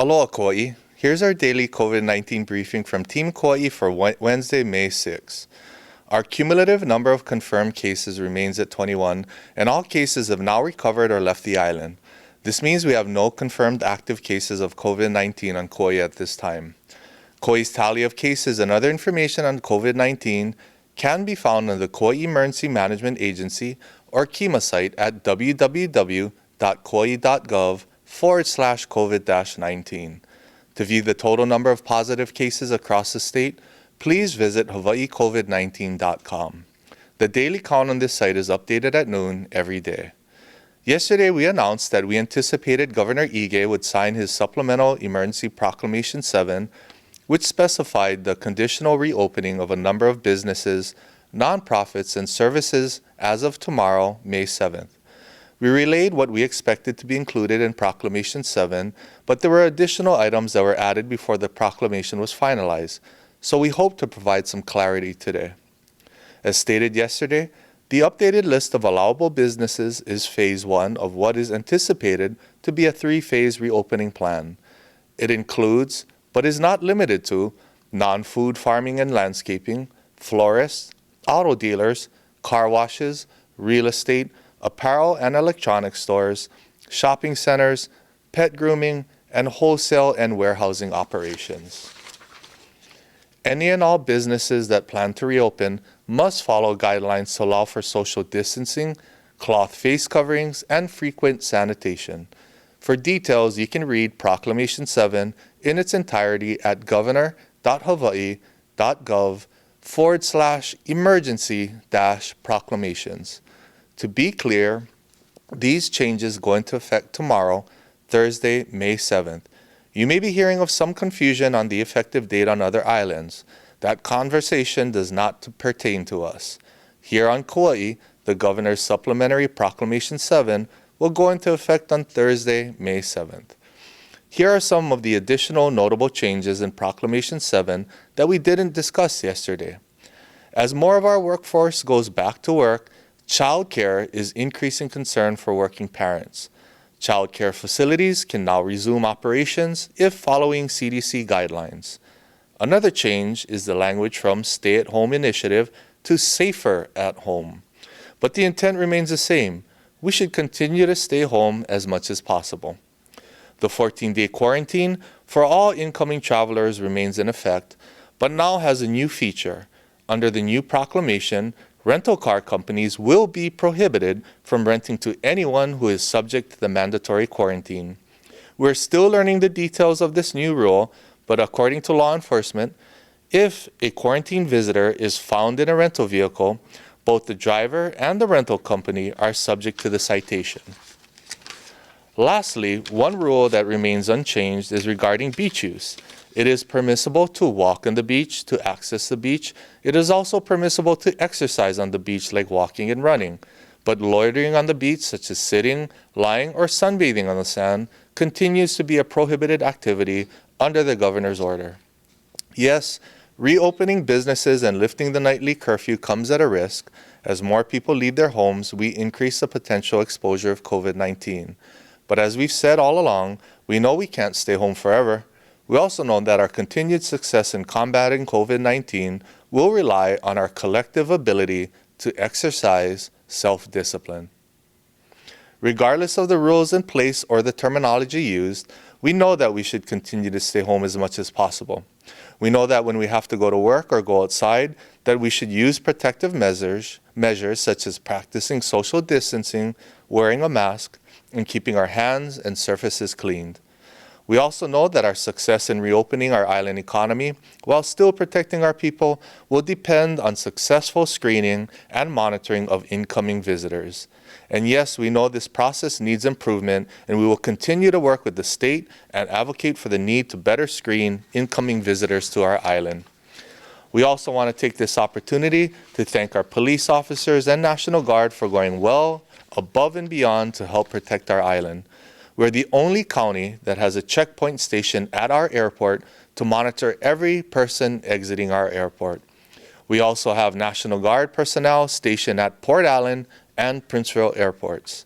Aloha Kauai. Here's our daily COVID-19 briefing from Team Kauai for Wednesday, May 6. Our cumulative number of confirmed cases remains at 21, and all cases have now recovered or left the island. This means we have no confirmed active cases of COVID-19 on Kauai at this time. Kauai's tally of cases and other information on COVID-19 can be found on the Kauai Emergency Management Agency or KEMA site at www.kauai.gov/COVID-19. To view the total number of positive cases across the state, please visit hawaiicovid19.com. The daily count on this site is updated at noon every day. Yesterday, we announced that we anticipated Governor Ige would sign his Supplemental Emergency Proclamation 7, which specified the conditional reopening of a number of businesses, nonprofits, and services as of tomorrow, May 7th. We relayed what we expected to be included in Proclamation 7, but there were additional items that were added before the proclamation was finalized, so we hope to provide some clarity today. As stated yesterday, the updated list of allowable businesses is Phase 1 of what is anticipated to be a 3-phase reopening plan. It includes, but is not limited to, non-food farming and landscaping, florists, auto dealers, car washes, real estate, apparel and electronics stores, shopping centers, pet grooming, and wholesale and warehousing operations. Any and all businesses that plan to reopen must follow guidelines to allow for social distancing, cloth face coverings, and frequent sanitation. For details, you can read Proclamation 7 in its entirety at governor.hawaii.gov/emergency-proclamations. To be clear, these changes go into effect tomorrow, Thursday, May 7th. You may be hearing of some confusion on the effective date on other islands. That conversation does not pertain to us. Here on Kauai, the Governor's Supplementary Proclamation 7 will go into effect on Thursday, May 7th. Here are some of the additional notable changes in Proclamation 7 that we didn't discuss yesterday. As more of our workforce goes back to work, child care is increasing concern for working parents. Child care facilities can now resume operations if following CDC guidelines. Another change is the language from stay-at-home initiative to safer at home. But the intent remains the same. We should continue to stay home as much as possible. The 14-day quarantine for all incoming travelers remains in effect, but now has a new feature. Under the new proclamation, rental car companies will be prohibited from renting to anyone who is subject to the mandatory quarantine. We're still learning the details of this new rule, but according to law enforcement, if a quarantine visitor is found in a rental vehicle, both the driver and the rental company are subject to the citation. Lastly, one rule that remains unchanged is regarding beach use. It is permissible to walk on the beach to access the beach. It is also permissible to exercise on the beach like walking and running. But loitering on the beach, such as sitting, lying, or sunbathing on the sand, continues to be a prohibited activity under the governor's order. Yes, reopening businesses and lifting the nightly curfew comes at a risk. As more people leave their homes, we increase the potential exposure of COVID-19. But as we've said all along, we know we can't stay home forever. We also know that our continued success in combating COVID-19 will rely on our collective ability to exercise self-discipline. Regardless of the rules in place or the terminology used, we know that we should continue to stay home as much as possible. We know that when we have to go to work or go outside, that we should use protective measures such as practicing social distancing, wearing a mask, and keeping our hands and surfaces cleaned. We also know that our success in reopening our island economy while still protecting our people will depend on successful screening and monitoring of incoming visitors. And yes, we know this process needs improvement, and we will continue to work with the state and advocate for the need to better screen incoming visitors to our island. We also want to take this opportunity to thank our police officers and National Guard for going well above and beyond to help protect our island. We're the only county that has a checkpoint station at our airport to monitor every person exiting our airport. We also have National Guard personnel stationed at Port Allen and Prince Royal airports.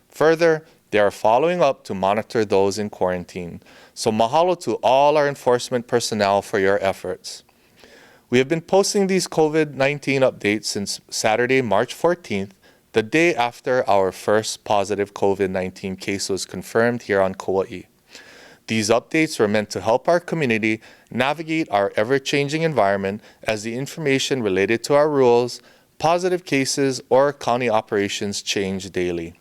Further, They are following up to monitor those in quarantine. So mahalo to all our enforcement personnel for your efforts. We have been posting these COVID-19 updates since Saturday, March 14th, the day after our first positive COVID-19 case was confirmed here on Kauai. These updates were meant to help our community navigate our ever-changing environment as the information related to our rules, positive cases, or county operations change daily.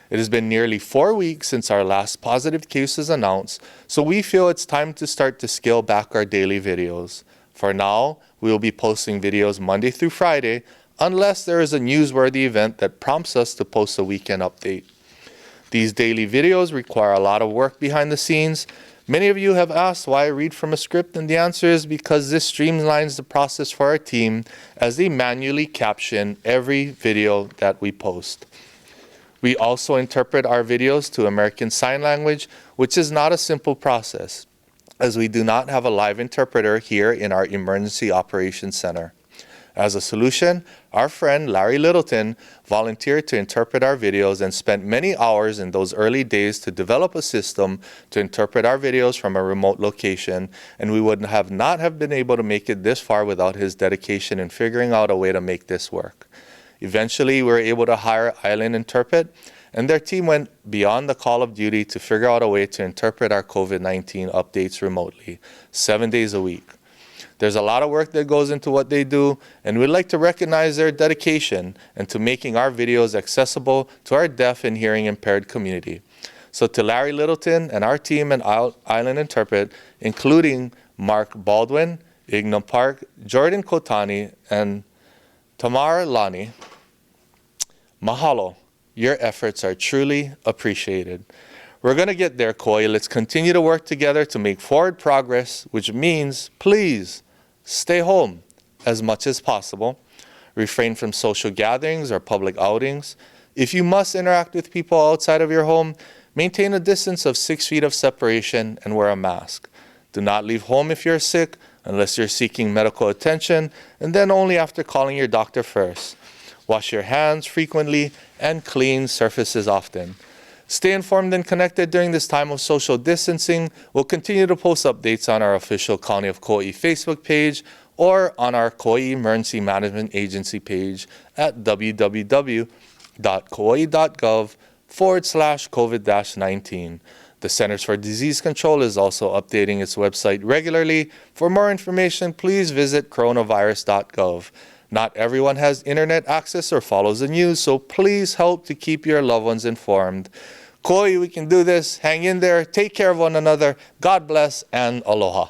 It has been nearly 4 weeks since our last positive case was announced, so we feel it's time to start to scale back our daily videos. For now, we will be posting videos Monday through Friday, unless there is a newsworthy event that prompts us to post a weekend update. These daily videos require a lot of work behind the scenes. Many of you have asked why I read from a script, and the answer is because this streamlines the process for our team as they manually caption every video that we post. We also interpret our videos to American Sign Language, which is not a simple process, as we do not have a live interpreter here in our Emergency Operations Center. As a solution, our friend Larry Littleton volunteered to interpret our videos and spent many hours in those early days to develop a system to interpret our videos from a remote location, and we would not have been able to make it this far without his dedication in figuring out a way to make this work. Eventually, we were able to hire Island Interpret, and their team went beyond the call of duty to figure out a way to interpret our COVID-19 updates remotely, 7 days a week. There's a lot of work that goes into what they do, and we'd like to recognize their dedication and to making our videos accessible to our deaf and hearing impaired community. So to Larry Littleton and our team at Island Interpret, including Mark Baldwin, Igna Park, Jordan Kotani, and Tamar Lani, mahalo. Your efforts are truly appreciated. We're going to get there, Kauai. Let's continue to work together to make forward progress, which means, please, stay home as much as possible. Refrain from social gatherings or public outings. If you must interact with people outside of your home, maintain a distance of 6 feet of separation and wear a mask. Do not leave home if you're sick unless you're seeking medical attention, and then only after calling your doctor first. Wash your hands frequently and clean surfaces often. Stay informed and connected during this time of social distancing. We'll continue to post updates on our official County of Kauai Facebook page or on our Kauai Emergency Management Agency page at www.kauai.gov/COVID-19. The Centers for Disease Control is also updating its website regularly. For more information, please visit coronavirus.gov. Not everyone has internet access or follows the news, so please help to keep your loved ones informed. Kauai, we can do this. Hang in there. Take care of one another. God bless and aloha.